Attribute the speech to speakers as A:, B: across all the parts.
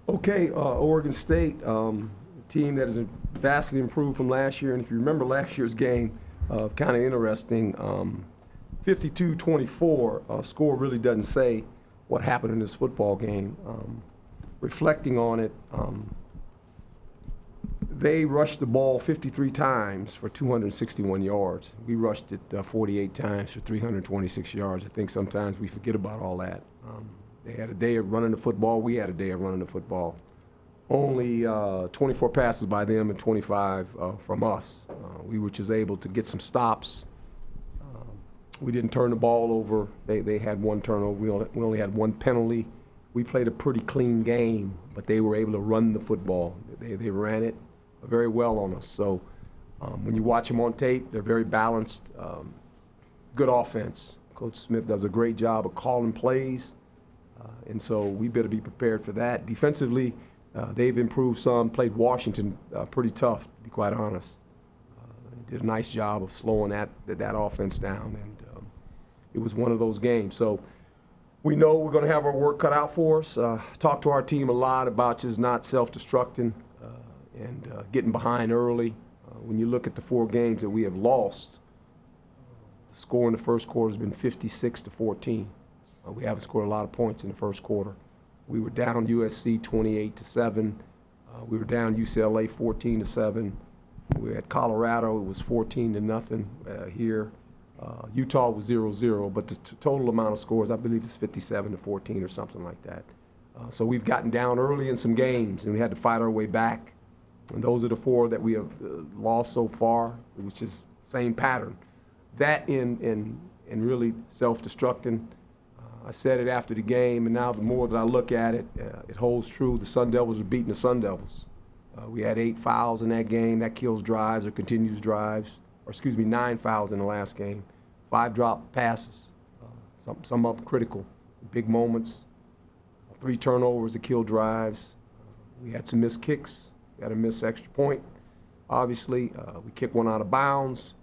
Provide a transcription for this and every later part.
A: Okay, Oregon State, team that has vastly improved from last year. And if you remember last year's game, kind of interesting, 52-24, score really doesn't say what happened in this football game. Reflecting on it, they rushed the ball 53 times for 261 yards. We rushed it 48 times for 326 yards. I think sometimes we forget about all that. They had a day of running the football. We had a day of running the football. Only 24 passes by them and 25 from us. We were just able to get some stops. We didn't turn the ball over. They had one turnover. We only had one penalty. We played a pretty clean game, but they were able to run the football. They ran it very well on us. So when you watch them on tape, they're very balanced, good offense. Coach Smith does a great job of calling plays. And so we better be prepared for that. Defensively, they've improved some, played Washington pretty tough, to be quite honest. Did a nice job of slowing that offense down, and it was one of those games. So we know we're going to have our work cut out for us. Talk to our team a lot about just not self-destructing and getting behind early. When you look at the 4 games that we have lost, the score in the first quarter has been 56-14. We haven't scored a lot of points in the first quarter. We were down USC 28-7. We were down UCLA 14-7. We had Colorado, it was 14-0 here. Utah was 0-0, but the total amount of scores, I believe, is 57-14 or something like that. So we've gotten down early in some games, and we had to fight our way back. And those are the 4 that we have lost so far. It was just same pattern. That in really self-destructing. I said it after the game, and now the more that I look at it, it holds true. The Sun Devils are beating the Sun Devils. We had 8 fouls in that game. That kills drives or continues drives. Or 9 fouls in the last game. 5 drop passes, some up critical, big moments. 3 turnovers that kill drives. We had some missed kicks. We had a missed extra point, obviously. We kicked one out of bounds.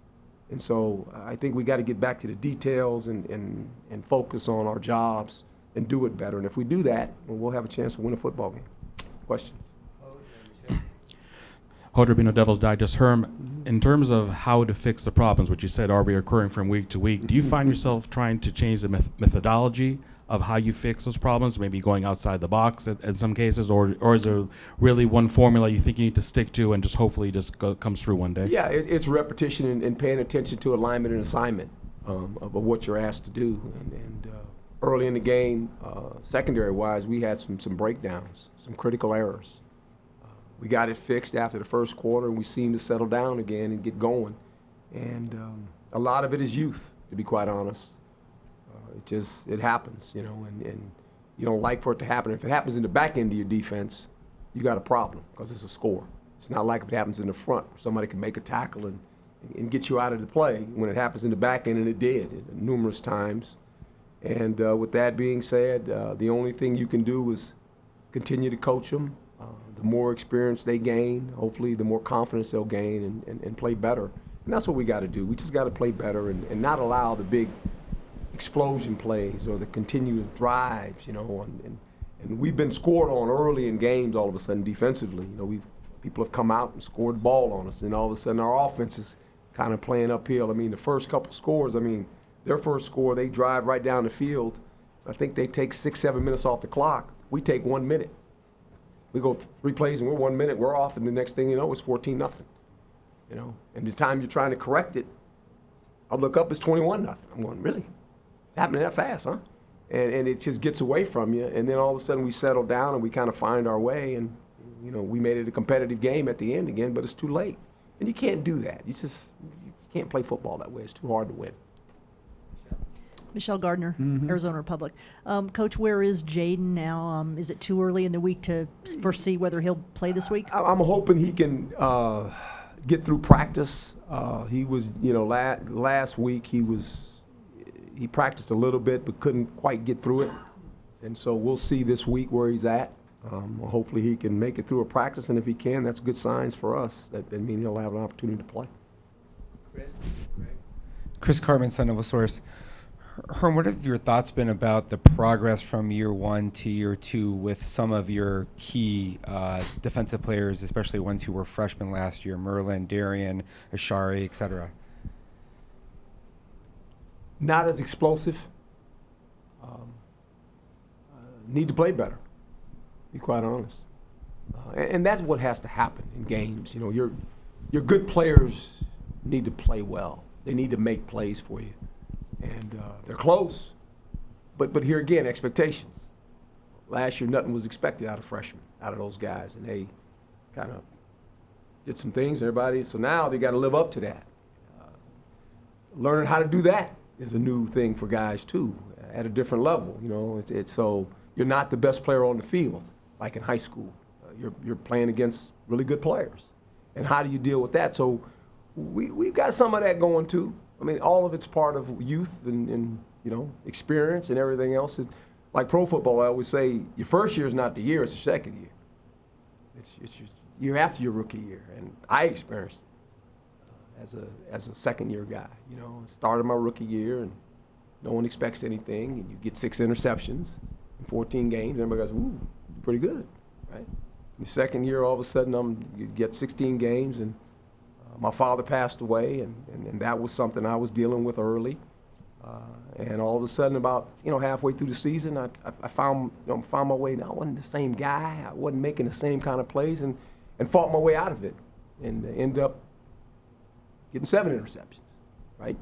A: And so I think we got to get back to the details and focus on our jobs and do it better. And if we do that, we'll have a chance to win a football game. Questions?
B: Hodor Devil's Digest. Herm, in terms of how to fix the problems, which you said are reoccurring from week to week, do you find yourself trying to change the methodology of how you fix those problems, maybe going outside the box in some cases, or is there really one formula you think you need to stick to and just hopefully just comes through one day?
A: Yeah, it's repetition and paying attention to alignment and assignment of what you're asked to do. And early in the game, secondary-wise, we had some breakdowns, some critical errors. We got it fixed after the first quarter, and we seemed to settle down again and get going. And a lot of it is youth, to be quite honest. It happens, and you don't like for it to happen. If it happens in the back end of your defense, you got a problem because it's a score. It's not like if it happens in the front where somebody can make a tackle and get you out of the play. When it happens in the back end, and it did numerous times. And with that being said, the only thing you can do is continue to coach them. The more experience they gain, hopefully the more confidence they'll gain and play better. And that's what we got to do. We just got to play better and not allow the big explosion plays or the continuous drives, and we've been scored on early in games all of a sudden defensively. People have come out and scored the ball on us, and all of a sudden our offense is kind of playing uphill. The first couple scores, their first score, they drive right down the field. I think they take 6-7 minutes off the clock. We take 1 minute. We go 3 plays and we're 1 minute, we're off, and the next thing you know, it's 14-0. And the time you're trying to correct it, I look up, it's 21-0. I'm going, really? It's happening that fast, huh? And it just gets away from you, and then all of a sudden we settle down and we kind of find our way, and we made it a competitive game at the end again, but it's too late. And you can't do that. You can't play football that way. It's too hard to win.
C: Michelle Gardner, Arizona Republic. Coach, where is Jaden now? Is it too early in the week to foresee whether he'll play this week?
A: I'm hoping he can get through practice. He was, last week he practiced a little bit but couldn't quite get through it. And so we'll see this week where he's at. Hopefully he can make it through a practice, and if he can, that's good signs for us. That means he'll have an opportunity to play.
D: Chris Carmen, Son of a Source. Herm, what have your thoughts been about the progress from year 1 to year 2 with some of your key defensive players, especially ones who were freshmen last year, Merlin, Darian, Ashari, et cetera?
A: Not as explosive. Need to play better, be quite honest. And that's what has to happen in games. You know, your good players need to play well. They need to make plays for you. And they're close. But here again, expectations. Last year, nothing was expected out of freshmen, out of those guys. And they kind of did some things, everybody. So now they got to live up to that. Learning how to do that is a new thing for guys, too, at a different level. You know, it's so you're not the best player on the field, like in high school. You're playing against really good players. And how do you deal with that? So we've got some of that going, too. I mean, all of it's part of youth and you know, experience and everything else. Like pro football, I always say, your first year is not the year, it's your second year. It's your year after your rookie year. And I experienced it as a second-year guy. You know, started my rookie year, and no one expects anything, and you get 6 interceptions in 14 games. Everybody goes, ooh, pretty good, right? Your second year, all of a sudden, you get 16 games, and my father passed away, and that was something I was dealing with early. And all of a sudden, about halfway through the season, I found my way. Now, I wasn't the same guy. I wasn't making the same kind of plays, and fought my way out of it, and ended up getting 7 interceptions, right?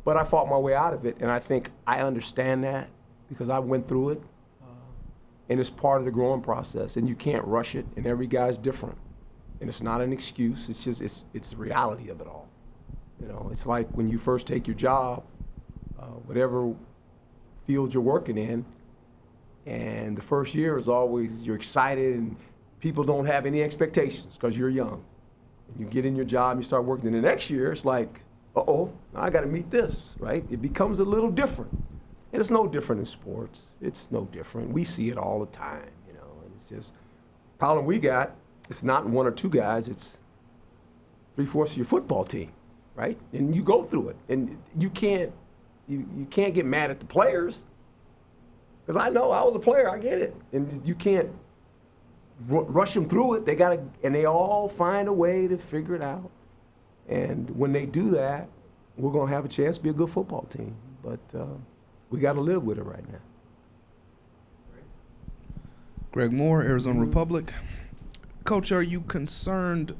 A: But I fought my way out of it, and I think I understand that because I went through it, and it's part of the growing process, and you can't rush it, and every guy's different. And it's not an excuse. It's just it's the reality of it all. You know, it's like when you first take your job, whatever field you're working in, and the first year is always you're excited and people don't have any expectations because you're young. And you get in your job and you start working. And the next year it's like, uh-oh, I got to meet this, right? It becomes a little different. And it's no different in sports. It's no different. We see it all the time, and it's just problem we got. It's not 1 or 2 guys, it's 3/4 of your football team, right? And you go through it. And you can't get mad at the players, because I know I was a player, I get it. And you can't rush them through it. And they all find a way to figure it out. And when they do that, we're going to have a chance to be a good football team. But we got to live with it right now.
E: Greg Moore, Arizona Republic. Coach, are you concerned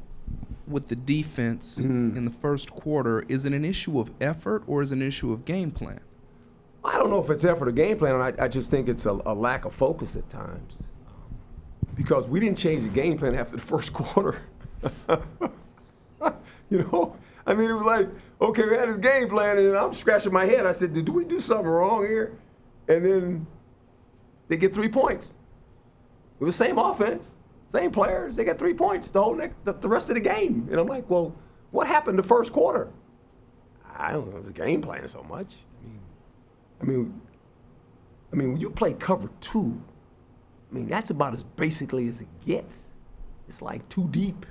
E: with the defense in the first quarter? Is it an issue of effort or is it an issue of game plan?
A: I don't know if it's effort or game plan. I just think it's a lack of focus at times. Because we didn't change the game plan after the first quarter. I mean, it was like, okay, we had this game plan, and I'm scratching my head. I said, did we do something wrong here? And then they get 3 points. It was the same offense. Same players, they got 3 points the rest of the game. And I'm like, well, what happened the first quarter? I don't know, the game plan so much. I mean, when you play cover 2, I mean, that's about as basically as it gets. It's like too deep,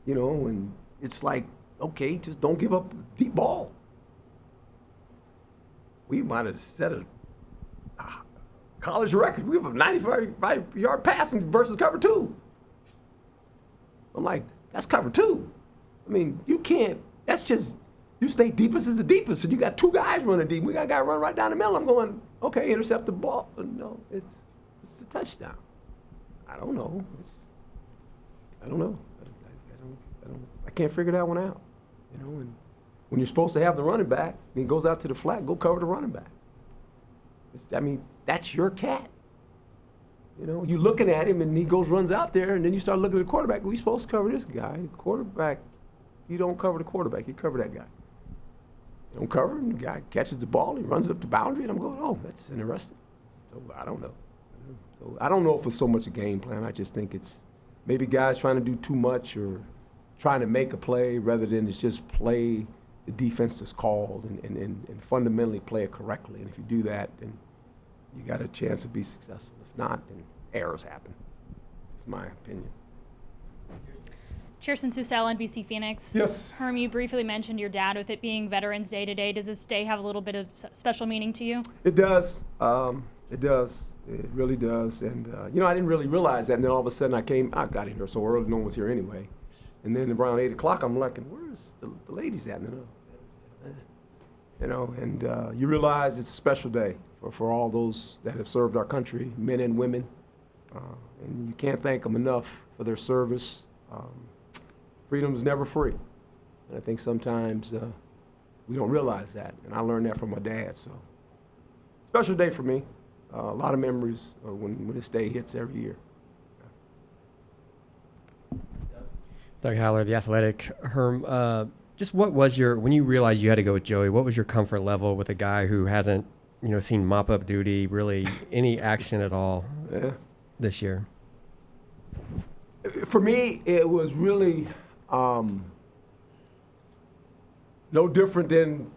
A: and it's like, okay, just don't give up a deep ball. We might have set a college record. We have a 95-yard passing versus cover 2. I'm like, that's cover 2. I mean, you can't, that's just, you stay deepest is the deepest. And you got 2 guys running deep. We got a guy running right down the middle. I'm going, okay, intercept the ball. No, it's a touchdown. I don't know. I can't figure that one out. And when you're supposed to have the running back, and he goes out to the flat, go cover the running back. That's your cat. You're looking at him, and he runs out there, and then you start looking at the quarterback. We're supposed to cover this guy. The quarterback, you don't cover the quarterback. You cover that guy. You don't cover him. The guy catches the ball. He runs up the boundary, and I'm going, oh, that's interesting. So I don't know. So I don't know if it's so much a game plan. I just think it's maybe guys trying to do too much or trying to make a play rather than it's just play the defense that's called and fundamentally play it correctly. And if you do that, then you got a chance to be successful. If not, then errors happen. It's my opinion.
F: Chairson Susel, NBC Phoenix.
A: Yes.
F: Herm, you briefly mentioned your dad. With it being Veterans Day today, does this day have a little bit of special meaning to you?
A: It does. It does. It really does. And, I didn't really realize that. And then all of a sudden I got in here so early, no one was here anyway. And then around 8 o'clock, I'm like, where's the ladies at? And you realize it's a special day for all those that have served our country, men and women. And you can't thank them enough for their service. Freedom is never free. And I think sometimes we don't realize that. And I learned that from my dad. So, special day for me. A lot of memories when this day hits every year.
G: Doug Haller, The Athletic. Herm, just what was when you realized you had to go with Joey, what was your comfort level with a guy who hasn't, seen mop-up duty, really any action at all this year?
A: For me, it was really no different than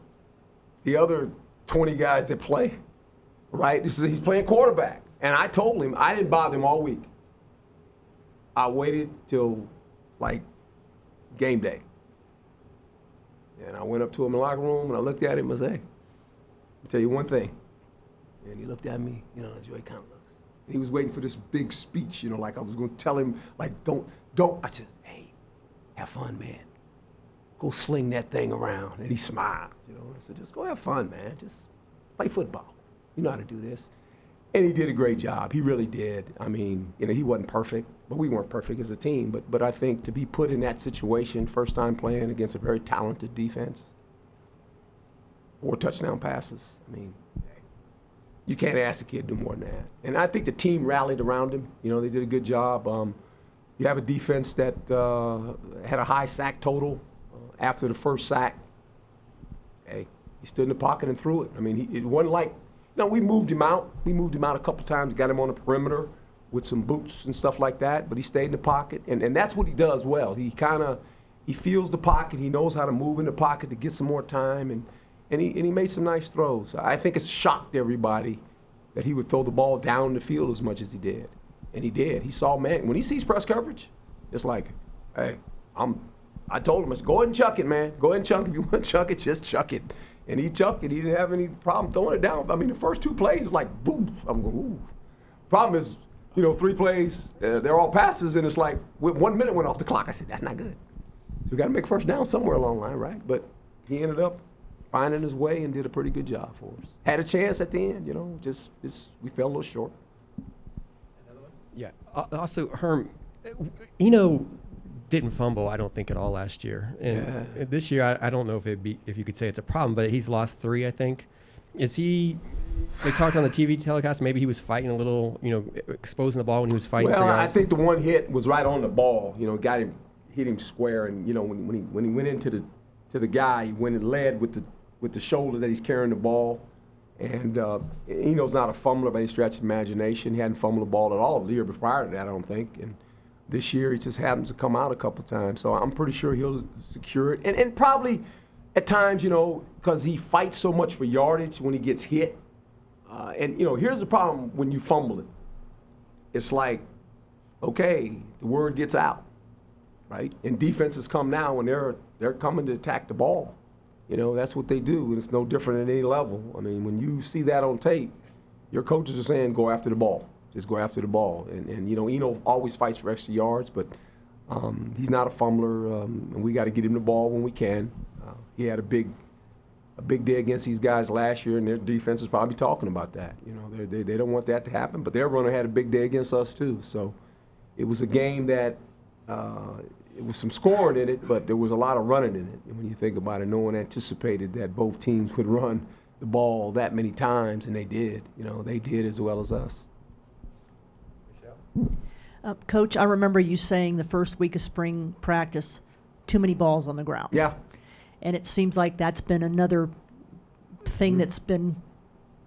A: the other 20 guys that play, right? He's playing quarterback. And I told him, I didn't bother him all week. I waited till, game day. And I went up to him in the locker room, and I looked at him and I said, hey, I'll tell you one thing. And he looked at me, Joey kind of looks. And he was waiting for this big speech, like I was going to tell him, don't. I said, hey, have fun, man. Go sling that thing around. And he smiled, I said, just go have fun, man. Just play football. You know how to do this. And he did a great job. He really did. I mean, he wasn't perfect, but we weren't perfect as a team. But I think to be put in that situation, first time playing against a very talented defense, 4 touchdown passes, you can't ask a kid to do more than that. And I think the team rallied around him. They did a good job. You have a defense that had a high sack total after the first sack. Hey, he stood in the pocket and threw it. It wasn't like, we moved him out. We moved him out a couple times, got him on the perimeter with some boots and stuff like that, but he stayed in the pocket. And that's what he does well. He feels the pocket. He knows how to move in the pocket to get some more time, and he made some nice throws. I think it's shocked everybody that he would throw the ball down the field as much as he did. And he did. He saw, man, when he sees press coverage, it's like, hey, I told him, go ahead and chuck it, man. Go ahead and chuck it. If you want to chuck it, just chuck it. And he chucked it. He didn't have any problem throwing it down. The first 2 plays was like, boom. I'm going, ooh. Problem is, 3 plays, they're all passes, and it's like 1 minute went off the clock. I said, that's not good. So we got to make first down somewhere along the line, right? But he ended up finding his way and did a pretty good job for us. Had a chance at the end, we fell a little short.
G: Yeah. Also, Herm, didn't fumble, I don't think, at all last year. And this year, I don't know if you could say it's a problem, but he's lost 3, I think. Is he? They talked on the TV telecast. Maybe he was fighting a little, exposing the ball when he was fighting.
A: Well, I think the one hit was right on the ball. Hit him square, and when he went into the guy, he went and led with the shoulder that he's carrying the ball. And Eno's not a fumbler by any stretch of imagination. He hadn't fumbled the ball at all the year prior to that, I don't think. And this year, he just happens to come out a couple times. So I'm pretty sure he'll secure it. And probably at times, because he fights so much for yardage when he gets hit. Here's the problem when you fumble it. It's like, okay, the word gets out, right? And defenses come now when they're coming to attack the ball. That's what they do, and it's no different at any level. When you see that on tape, your coaches are saying, go after the ball. Just go after the ball. And Eno always fights for extra yards, but he's not a fumbler, and we got to get him the ball when we can. He had a big day against these guys last year, and their defense is probably talking about that. They don't want that to happen, but their runner had a big day against us too. So it was a game that it was some scoring in it, but there was a lot of running in it. And when you think about it, no one anticipated that both teams would run the ball that many times, and they did. They did as well as us.
C: Coach, I remember you saying the first week of spring practice, too many balls on the ground.
A: Yeah.
C: And it seems like that's been another thing that's been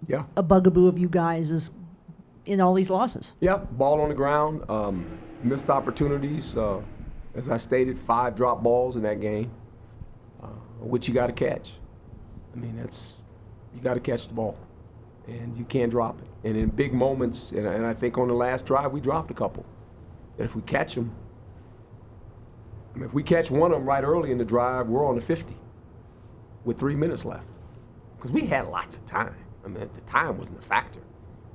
A: Yeah.
C: a bugaboo of you guys is in all these losses.
A: Yeah, ball on the ground, missed opportunities. As I stated, 5 drop balls in that game, which you got to catch. You got to catch the ball, and you can't drop it. And in big moments, and I think on the last drive we dropped a couple. And if we catch them, I mean, if we catch one of them right early in the drive, we're on the 50 with 3 minutes left. Because we had lots of time. I mean, the time wasn't a factor.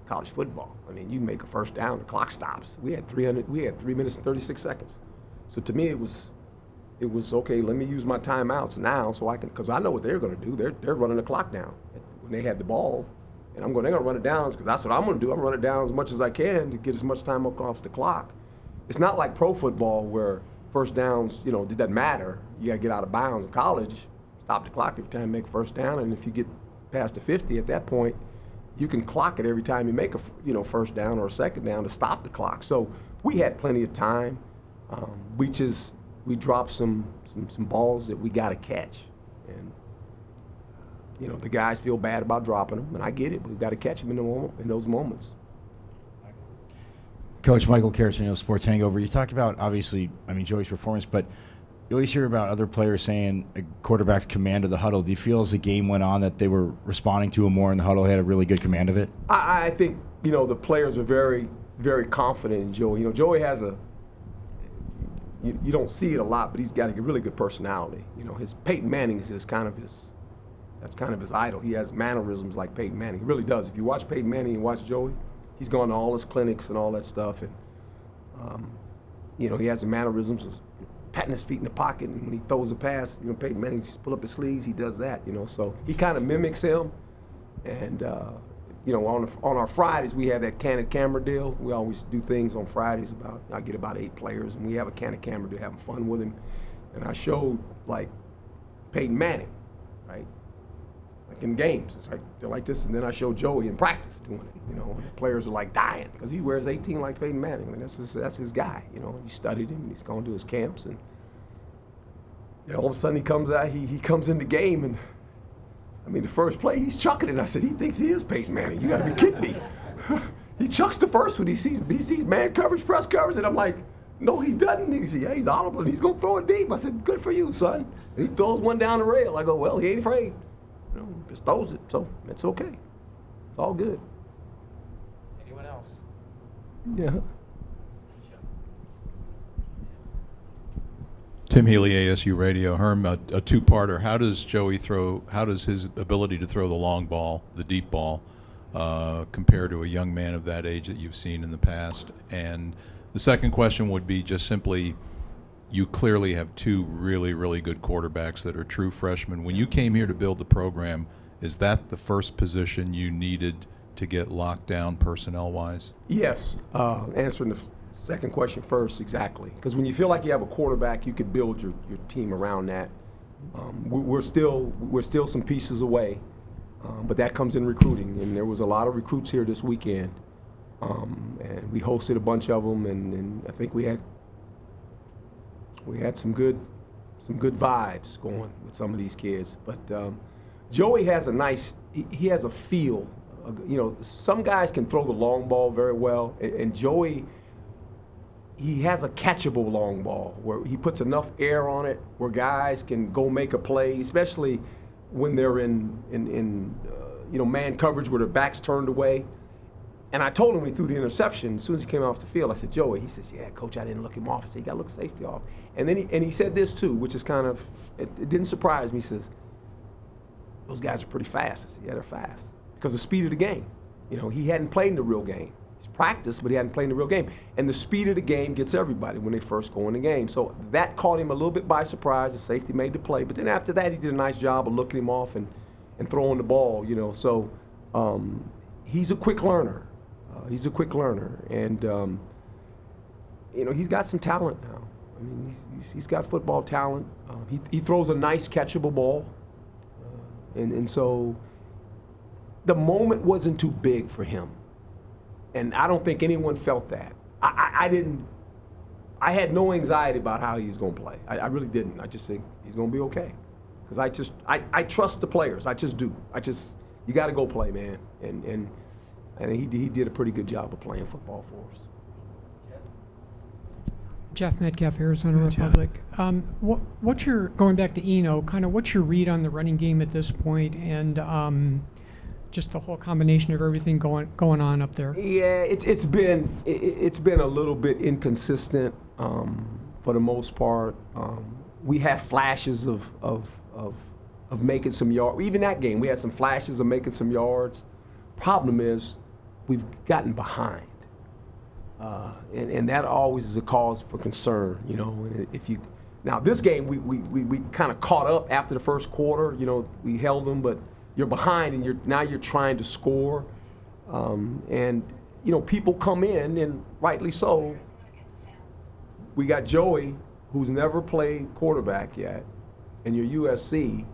A: College football. I mean, you make a first down, the clock stops. We had 3 minutes and 36 seconds. So to me, it was okay. Let me use my timeouts now, so I can, because I know what they're going to do. They're running the clock down when they had the ball, and they're going to run it down because that's what I'm going to do. I'm going to run it down as much as I can to get as much time off the clock. It's not like pro football where first downs, it doesn't matter. You got to get out of bounds. In college, stop the clock every time you make a first down, and if you get past the 50 at that point, you can clock it every time you make a first down or a second down to stop the clock. So we had plenty of time. We dropped some balls that we got to catch, and the guys feel bad about dropping them, and I get it. We've got to catch them in those moments.
H: Coach Michael Carrasino, Sports Hangover. You talked about, obviously, Joey's performance, but you always hear about other players saying a quarterback's command of the huddle. Do you feel as the game went on that they were responding to him more in the huddle, had a really good command of it?
A: I think, the players are very, very confident in Joey. Joey has you don't see it a lot, but he's got a really good personality. His Peyton Manning is kind of his idol. He has mannerisms like Peyton Manning. He really does. If you watch Peyton Manning and watch Joey, he's gone to all his clinics and all that stuff, and he has the mannerisms of patting his feet in the pocket, and when he throws a pass, Peyton Manning just pull up his sleeves. He does that, so he kind of mimics him. And on our Fridays we have that candid camera deal. We always do things on Fridays I get about 8 players, and we have a candid camera deal, having fun with him. And I showed like Peyton Manning, right? Like in games, it's like they're like this, and then I showed Joey in practice doing it. And the players are like dying because he wears 18 like Peyton Manning. That's his guy. He studied him. He's gone to his camps, and all of a sudden he comes out. He comes in the game, and the first play he's chucking it. And I said, he thinks he is Peyton Manning. You got to be kidding me. He chucks the first one. He sees man coverage, press coverage, and I'm like, no, he doesn't. He said, yeah, he's audible. He's gonna throw it deep. I said, good for you, son. And he throws one down the rail. I go, well, he ain't afraid. Just throws it, so it's okay. It's all good.
G: Anyone else?
A: Yeah.
I: Tim Healy, ASU Radio. Herm, a two-parter. How does his ability to throw the long ball, the deep ball, compare to a young man of that age that you've seen in the past? And the second question would be just simply, you clearly have 2 really, really good quarterbacks that are true freshmen. When you came here to build the program, is that the first position you needed to get locked down personnel-wise?
A: Yes. Answering the second question first, exactly. Because when you feel like you have a quarterback, you could build your team around that. We're still some pieces away, but that comes in recruiting. And there was a lot of recruits here this weekend, and we hosted a bunch of them, and I think we had some good vibes going with some of these kids. But Joey has he has a feel. Some guys can throw the long ball very well, and Joey, he has a catchable long ball where he puts enough air on it where guys can go make a play, especially when they're in man coverage where their back's turned away. And I told him when he threw the interception, as soon as he came off the field, I said, Joey, he says, yeah, Coach, I didn't look him off. I said, you got to look safety off. And then he said this too, which is kind of, it didn't surprise me. He says, those guys are pretty fast. I said, yeah, they're fast. Because of the speed of the game. He hadn't played in the real game. He's practiced, but he hadn't played in the real game. And the speed of the game gets everybody when they first go in the game. So that caught him a little bit by surprise. The safety made the play. But then after that, he did a nice job of looking him off and throwing the ball, So he's a quick learner. And he's got some talent now. He's got football talent. He throws a nice catchable ball, and so the moment wasn't too big for him, and I don't think anyone felt that. I didn't. I had no anxiety about how he was going to play. I really didn't. I just think he's going to be okay, because I trust the players. I just do. You got to go play, man, and he did a pretty good job of playing football for us.
J: Jeff Metcalf, Arizona Republic. What's your, going back to Eno, kind of what's your read on the running game at this point? And just the whole combination of everything going on up there?
A: Yeah, it's been a little bit inconsistent for the most part. We had flashes of making some yards. Even that game, we had some flashes of making some yards. Problem is, we've gotten behind, and that always is a cause for concern. You know, now this game we kind of caught up after the first quarter. You know, we held them, but you're behind, and now you're trying to score, and you know people come in, and rightly so. We got Joey, who's never played quarterback yet, and you're USC.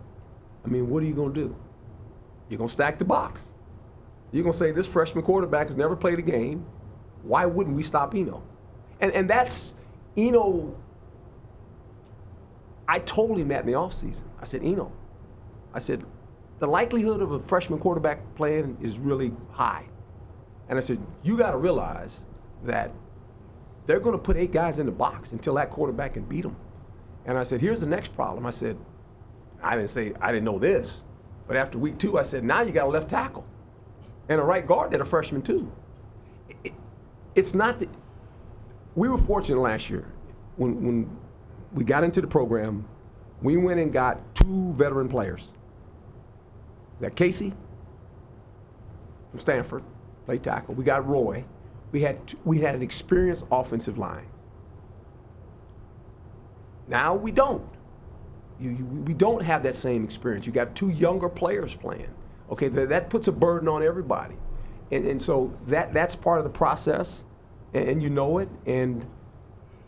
A: I mean, what are you going to do? You're going to stack the box. You're going to say this freshman quarterback has never played a game. Why wouldn't we stop Eno? And that's Eno. I told him that in the offseason. I said, Eno, I said, the likelihood of a freshman quarterback playing is really high. And I said, you got to realize that they're going to put 8 guys in the box until that quarterback can beat them. And I said, here's the next problem. I said, I didn't know this, but after week 2, I said, now you got a left tackle and a right guard that are freshmen too. It's not that we were fortunate last year when we got into the program. We went and got 2 veteran players. We got Casey from Stanford, played tackle. We got Roy. We had an experienced offensive line. Now we don't. We don't have that same experience. You got 2 younger players playing. Okay, that puts a burden on everybody, and so that's part of the process, and you know it. And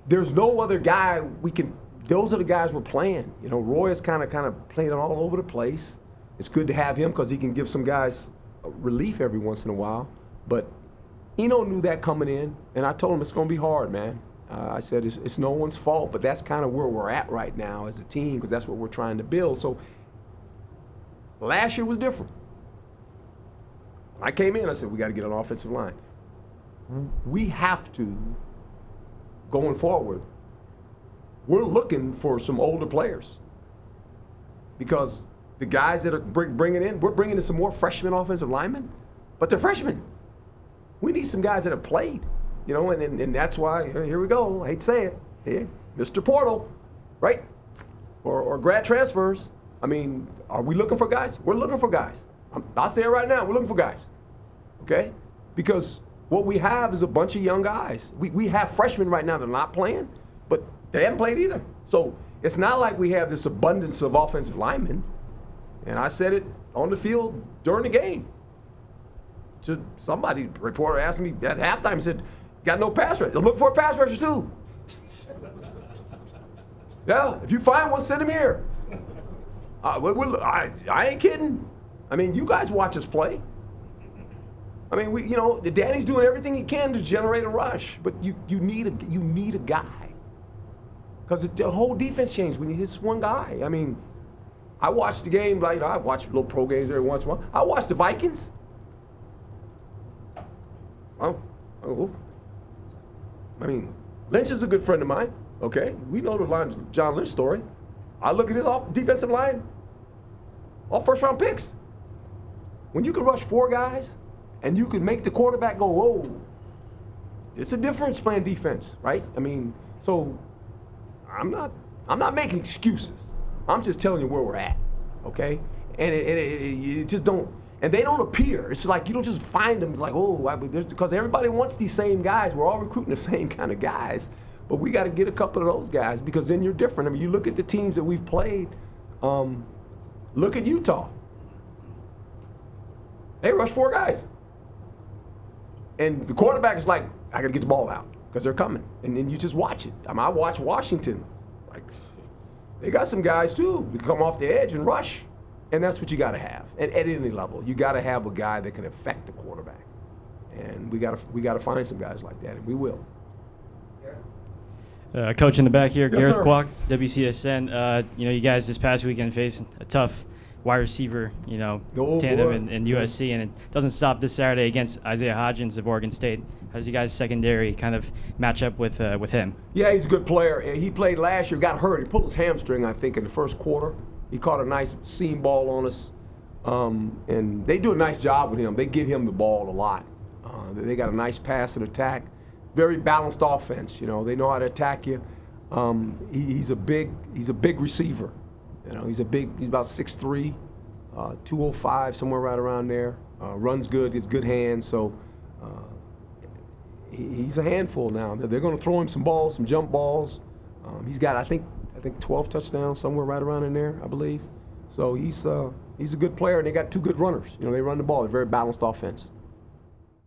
A: there's no other guy we can. Those are the guys we're playing. You know, Roy is kind of playing all over the place. It's good to have him because he can give some guys relief every once in a while. But Eno knew that coming in, and I told him it's going to be hard, man. I said it's no one's fault, but that's kind of where we're at right now as a team because that's what we're trying to build. So last year was different. When I came in, I said, we got to get an offensive line. We have to, going forward, we're looking for some older players because the guys that are bringing in, we're bringing in some more freshman offensive linemen, but they're freshmen. We need some guys that have played. You know, and that's why, here we go, I hate to say it, here, Mr. Portal, right? Or grad transfers. I mean, are we looking for guys? We're looking for guys. I'll say it right now, we're looking for guys, okay? Because what we have is a bunch of young guys. We have freshmen right now that are not playing, but they haven't played either. So it's not like we have this abundance of offensive linemen. And I said it on the field during the game. To somebody, reporter asked me at halftime, said, got no pass rush. I'm looking for a pass rusher too. Yeah, if you find one, send him here. I ain't kidding. I mean, you guys watch us play. I mean, Danny's doing everything he can to generate a rush, but you need a guy because the whole defense changed when you hit this one guy. I mean, I watched the game. I watch little pro games every once in a while. I watched the Vikings. Oh. I mean, Lynch is a good friend of mine, okay? We know the John Lynch story. I look at his defensive line, all first-round picks. When you can rush 4 guys and you can make the quarterback go, whoa, it's a difference playing defense, right? I mean, so I'm not making excuses. I'm just telling you where we're at, okay? And it just don't. And they don't appear. It's like you don't just find them like, because everybody wants these same guys. We're all recruiting the same kind of guys. But we got to get a couple of those guys because then you're different. I mean, you look at the teams that we've played. Look at Utah. They rush 4 guys. And the quarterback is like, I got to get the ball out because they're coming. And then you just watch it. I watch Washington. Like, they got some guys, too, who come off the edge and rush. And that's what you got to have at any level. You got to have a guy that can affect the quarterback, and we got to find some guys like that, and we will.
K: Coach in the back here,
A: Yes,
K: Gareth
A: sir.
K: Kwok, WCSN. You guys this past weekend faced a tough wide receiver, tandem in USC, and it doesn't stop this Saturday against Isaiah Hodgins of Oregon State. How does you guys' secondary kind of match up with him? Yeah,
A: he's a good player. He played last year, got hurt. He pulled his hamstring, I think, in the first quarter. He caught a nice seam ball on us. And they do a nice job with him. They get him the ball a lot. They got a nice pass and attack, very balanced offense. You know, they know how to attack you. He's a big receiver. You know, he's about 6'3", 205, somewhere right around there. Runs good, has good hands. So he's a handful now. They're going to throw him some balls, some jump balls. He's got I think 12 touchdowns, somewhere right around in there, I believe. So he's a good player, and they got two good runners. You know, they run the ball. They're a very balanced offense.